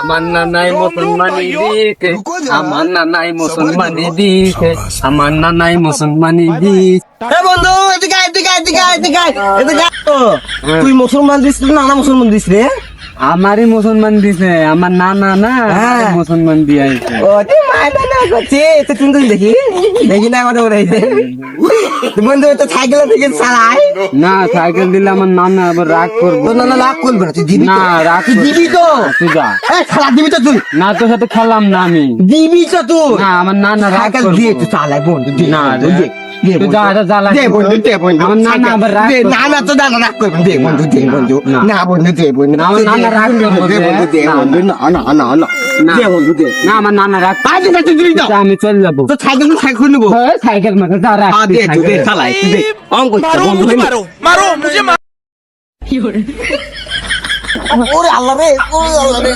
আমার নানাই মুসলমানি দিতে, আমার নানাই মুসলমানি দিতে, আমার নানাই মুসলমানি দিতে। বন্ধু এদিকে আয়, এদিকে আয়, এদিকে আয়, এদিকে আয়, এদিকে আয়। তুই মুসলমান দিস না, না মুসলমান দিস রে? আমারই মুসলমান দিছে, আমার নানা না হ্যাঁ। মুসলমান দিয়েছে। ও তুই মায়না না করছে তো তুমি তো দেখি দেখি না আমাদের ওরাই বন্ধু তো সাইকেল থেকে চালায় না সাইকেল দিলে আমার নানা আবার রাগ করবো। তো না না রাগ করবে না, তুই দিবি না তো? রাগ তুই দিবি তো? তুই যা। এই খেলা দিবি তো তুই? না তোর সাথে খেলাম না আমি। দিবি তো তুই? না আমার নানা রাগ সাইকেল করবো। দিয়ে তুই চালায় বন্ধু, দে না বন্ধু, রে। দে, দে তুই বন্ধু। যা, এটা জ্বালা দে বন্ধু, দে বন্ধু। আমার নানা সাইকেল- আবার রাগ দে, করবে। না না তো নানা রাগ করবে, দে বন্ধু, দে বন্ধু। না। না বন্ধু, দে বন্ধু। না, আমার নানা রাগ করবে, দে বন্ধু, দে না, বন্ধু। না না না না না। দে বন্ধু, দে। না আমার নানা রাগ আজ তুই দিবি তো? আমি চলে যাবো। তো সাইকেল তো সাইকেল নেবো। হ্যাঁ, সাইকেল মাথা যা রাখ তুই দে তুই, দে সাইকেল। চালাই, তুই দে। অঙ্ক করছে, বন্ধু, ওরে আল্লাহ রে, ওরে আল্লাহ রে।